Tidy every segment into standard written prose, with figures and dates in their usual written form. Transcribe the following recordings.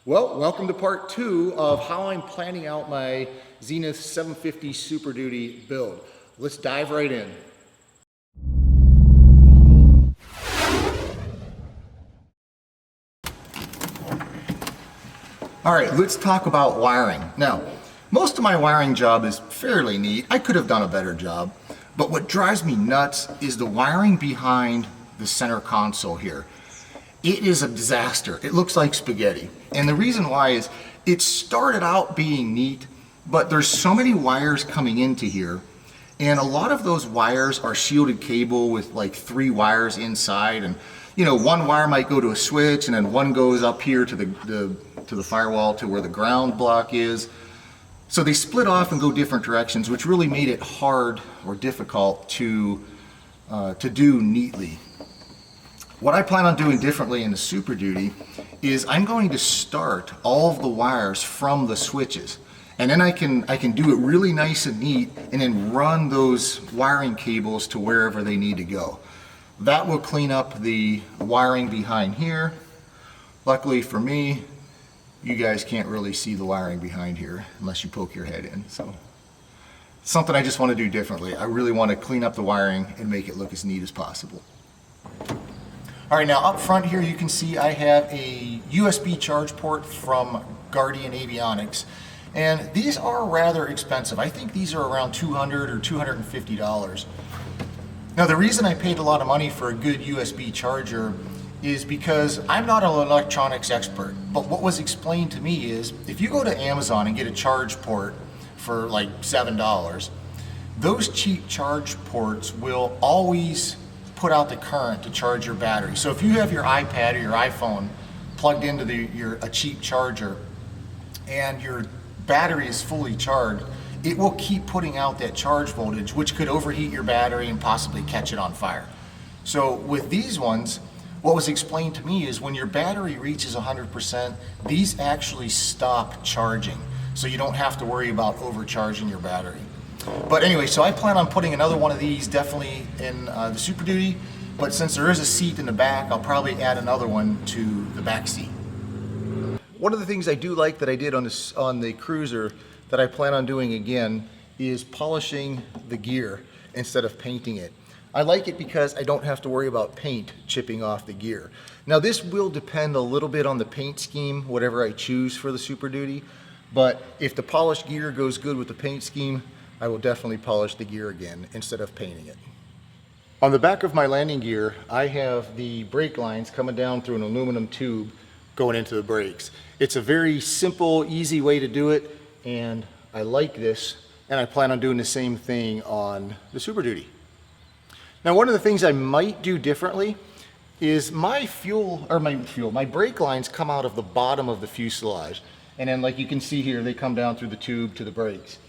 Well, welcome to part 2 of how I'm planning out my Zenith 750 Super Duty build. Let's dive right in. All right, let's talk about wiring. Now, most of my wiring job is fairly neat. I could have done a better job, but what drives me nuts is the wiring behind the center console here. It is a disaster. It looks like spaghetti. And the reason why is it started out being neat, but there's so many wires coming into here, and a lot of those wires are shielded cable with like 3 wires inside, and you know, one wire might go to a switch, and then one goes up here to the firewall to where the ground block is. So they split off and go different directions, which really made it hard or difficult to do neatly. What I plan on doing differently in the Super Duty is I'm going to start all of the wires from the switches, and then I can do it really nice and neat, and then run those wiring cables to wherever they need to go. That will clean up the wiring behind here. Luckily for me, you guys can't really see the wiring behind here unless you poke your head in. So it's something I just want to do differently. I really want to clean up the wiring and make it look as neat as possible. All right, now up front here you can see I have a USB charge port from Guardian Avionics, and these are rather expensive. I think these are around $200 or $250. Now the reason I paid a lot of money for a good USB charger is because I'm not an electronics expert, but what was explained to me is if you go to Amazon and get a charge port for like $7, those cheap charge ports will always put out the current to charge your battery. So if you have your iPad or your iPhone plugged into a cheap charger and your battery is fully charged, it will keep putting out that charge voltage, which could overheat your battery and possibly catch it on fire. So with these ones, what was explained to me is when your battery reaches 100%, these actually stop charging. So you don't have to worry about overcharging your battery. But anyway, so I plan on putting another one of these definitely in the Super Duty, but since there is a seat in the back, I'll probably add another one to the back seat. One of the things I do like that I did on the Cruiser that I plan on doing again is polishing the gear instead of painting it. I like it because I don't have to worry about paint chipping off the gear. Now this will depend a little bit on the paint scheme, whatever I choose for the Super Duty, but if the polished gear goes good with the paint scheme, I will definitely polish the gear again instead of painting it. On the back of my landing gear, I have the brake lines coming down through an aluminum tube going into the brakes. It's a very simple, easy way to do it, and I like this, and I plan on doing the same thing on the Super Duty. Now, one of the things I might do differently is my brake lines come out of the bottom of the fuselage, and then like you can see here, they come down through the tube to the brakes.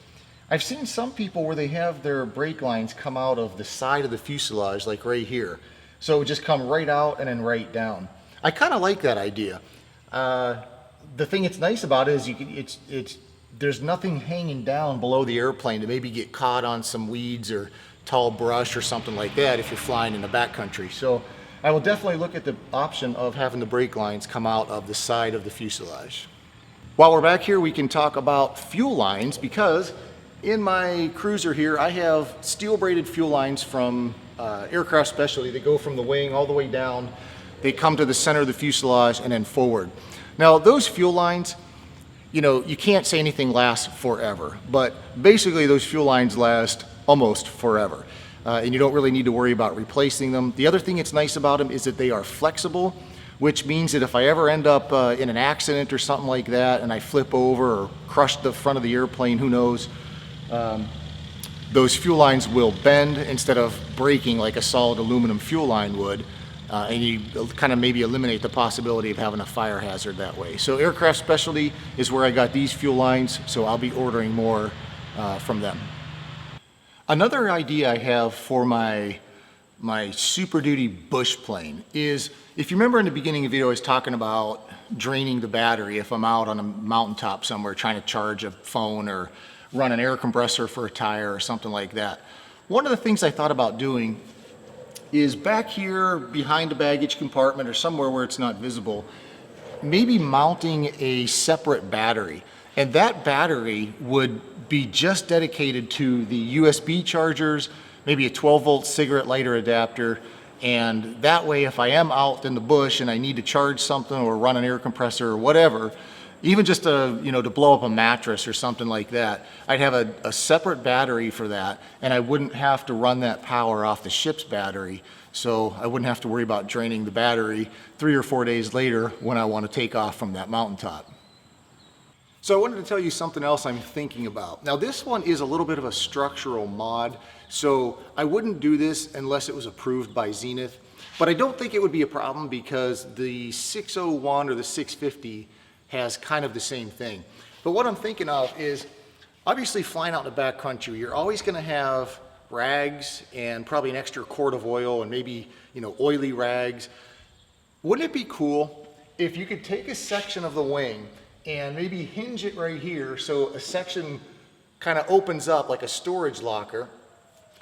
I've seen some people where they have their brake lines come out of the side of the fuselage, like right here. So it would just come right out and then right down. I kind of like that idea. The thing that's nice about it is there's nothing hanging down below the airplane to maybe get caught on some weeds or tall brush or something like that if you're flying in the backcountry. So I will definitely look at the option of having the brake lines come out of the side of the fuselage. While we're back here, we can talk about fuel lines, because in my Cruiser here, I have steel braided fuel lines from Aircraft Specialty. They go from the wing all the way down. They come to the center of the fuselage and then forward. Now those fuel lines, you know, you can't say anything lasts forever, but basically those fuel lines last almost forever. And you don't really need to worry about replacing them. The other thing that's nice about them is that they are flexible, which means that if I ever end up in an accident or something like that and I flip over or crush the front of the airplane, who knows, those fuel lines will bend instead of breaking like a solid aluminum fuel line would, and you kind of maybe eliminate the possibility of having a fire hazard that way. So Aircraft Specialty is where I got these fuel lines, so I'll be ordering more from them. Another idea I have for my Super Duty bush plane is, if you remember in the beginning of the video I was talking about draining the battery if I'm out on a mountaintop somewhere trying to charge a phone or run an air compressor for a tire or something like that. One of the things I thought about doing is back here behind the baggage compartment or somewhere where it's not visible, maybe mounting a separate battery. And that battery would be just dedicated to the USB chargers, maybe a 12-volt cigarette lighter adapter. And that way, if I am out in the bush and I need to charge something or run an air compressor or whatever, even just to, to blow up a mattress or something like that, I'd have a separate battery for that, and I wouldn't have to run that power off the ship's battery. So I wouldn't have to worry about draining the battery 3 or 4 days later when I want to take off from that mountaintop. So I wanted to tell you something else I'm thinking about. Now this one is a little bit of a structural mod, so I wouldn't do this unless it was approved by Zenith, but I don't think it would be a problem because the 601 or the 650 has kind of the same thing. But what I'm thinking of is, obviously flying out in the backcountry, you're always going to have rags and probably an extra quart of oil and maybe, oily rags. Wouldn't it be cool if you could take a section of the wing and maybe hinge it right here so a section kind of opens up like a storage locker,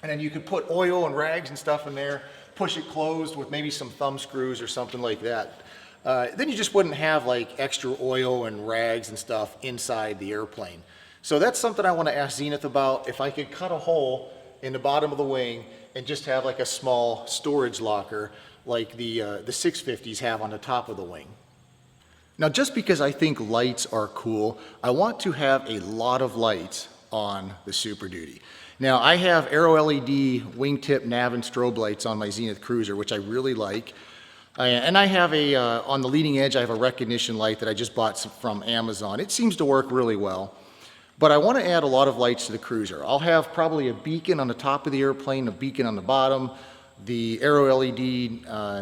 and then you could put oil and rags and stuff in there, push it closed with maybe some thumb screws or something like that. Then you just wouldn't have like extra oil and rags and stuff inside the airplane. So that's something I want to ask Zenith about, if I could cut a hole in the bottom of the wing and just have like a small storage locker like the 650s have on the top of the wing. Now, just because I think lights are cool, I want to have a lot of lights on the Super Duty. Now, I have Aero LED wingtip nav and strobe lights on my Zenith Cruiser, which I really like. And I have on the leading edge, I have a recognition light that I just bought from Amazon. It seems to work really well. But I want to add a lot of lights to the Cruiser. I'll have probably a beacon on the top of the airplane, a beacon on the bottom, the Aero LED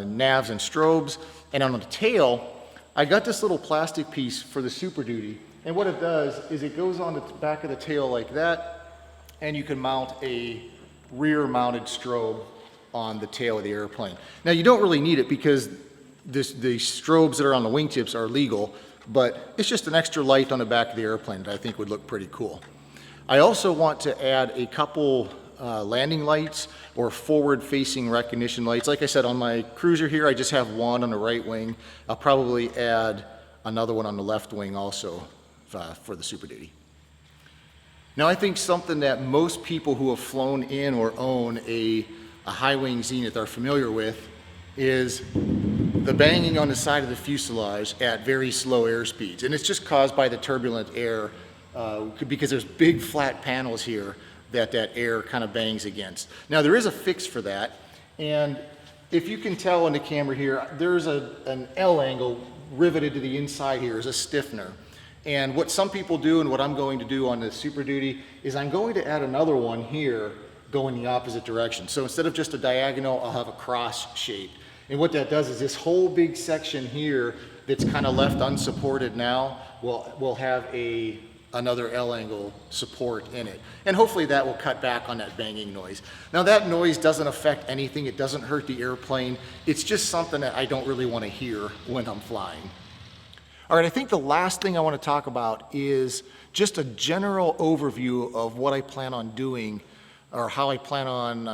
navs and strobes, and on the tail, I got this little plastic piece for the Super Duty, and what it does is it goes on the back of the tail like that, and you can mount a rear-mounted strobe on the tail of the airplane. Now, you don't really need it because the strobes that are on the wingtips are legal, but it's just an extra light on the back of the airplane that I think would look pretty cool. I also want to add a couple landing lights or forward-facing recognition lights. Like I said, on my Cruiser here, I just have one on the right wing. I'll probably add another one on the left wing also for the Super Duty. Now, I think something that most people who have flown in or own a high-wing Zenith are familiar with is the banging on the side of the fuselage at very slow airspeeds. And it's just caused by the turbulent air because there's big flat panels here that air kind of bangs against. Now, there is a fix for that, and if you can tell on the camera here, there's an L angle riveted to the inside here as a stiffener. And what some people do and what I'm going to do on the Super Duty is I'm going to add another one here going the opposite direction. So instead of just a diagonal, I'll have a cross shape. And what that does is this whole big section here that's kind of left unsupported now will have another L angle support in it. And hopefully that will cut back on that banging noise. Now, that noise doesn't affect anything. It doesn't hurt the airplane. It's just something that I don't really want to hear when I'm flying. All right, I think the last thing I want to talk about is just a general overview of what I plan on doing, or how I plan on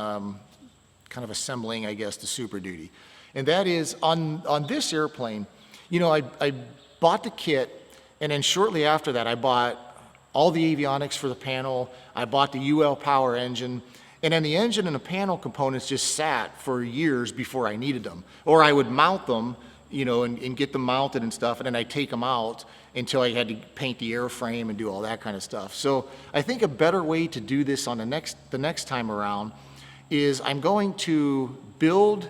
kind of assembling, I guess, the Super Duty. And that is on this airplane, I bought the kit, and then shortly after that, I bought all the avionics for the panel. I bought the UL power engine, and then the engine and the panel components just sat for years before I needed them. Or I would mount them, and get them mounted and stuff, and then I'd take them out until I had to paint the airframe and do all that kind of stuff. So I think a better way to do this on the next time around is I'm going to build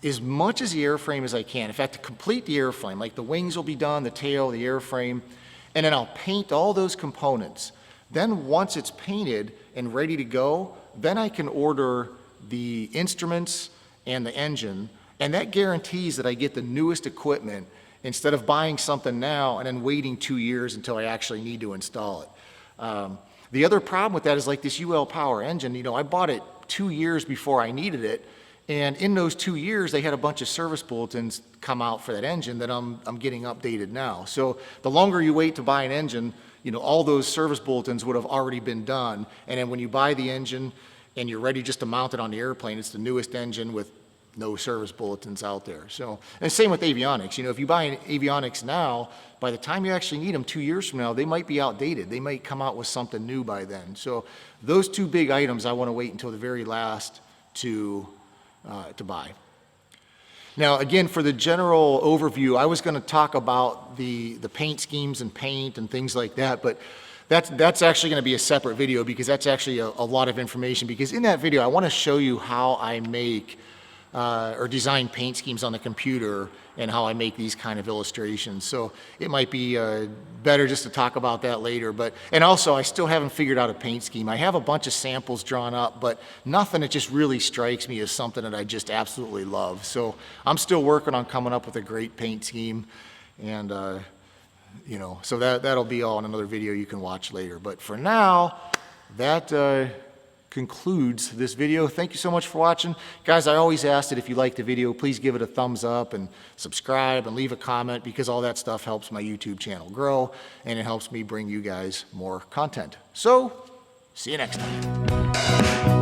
as much as the airframe as I can. In fact, to complete the airframe, like the wings will be done, the tail, the airframe, and then I'll paint all those components. Then once it's painted and ready to go, then I can order the instruments and the engine, and that guarantees that I get the newest equipment instead of buying something now and then waiting 2 years until I actually need to install it. The other problem with that is like this UL power engine, I bought it 2 years before I needed it, and in those 2 years, they had a bunch of service bulletins come out for that engine that I'm getting updated now. So the longer you wait to buy an engine, all those service bulletins would have already been done. And then when you buy the engine and you're ready just to mount it on the airplane, it's the newest engine with no service bulletins out there. So, and same with avionics. You know, if you buy an avionics now, by the time you actually need them 2 years from now, they might be outdated. They might come out with something new by then. So those two big items I want to wait until the very last to buy. Now, again, for the general overview, I was going to talk about the paint schemes and paint and things like that, but that's actually going to be a separate video because that's actually a lot of information. Because in that video, I want to show you how I make or design paint schemes on the computer and how I make these kind of illustrations. So it might be better just to talk about that later. And also, I still haven't figured out a paint scheme. I have a bunch of samples drawn up, but nothing that just really strikes me as something that I just absolutely love. So I'm still working on coming up with a great paint scheme, and you know, so that'll be all in another video you can watch later. But for now, that concludes this video. Thank you so much for watching. Guys, I always ask that if you like the video, please give it a thumbs up and subscribe and leave a comment, because all that stuff helps my YouTube channel grow and it helps me bring you guys more content. So, see you next time.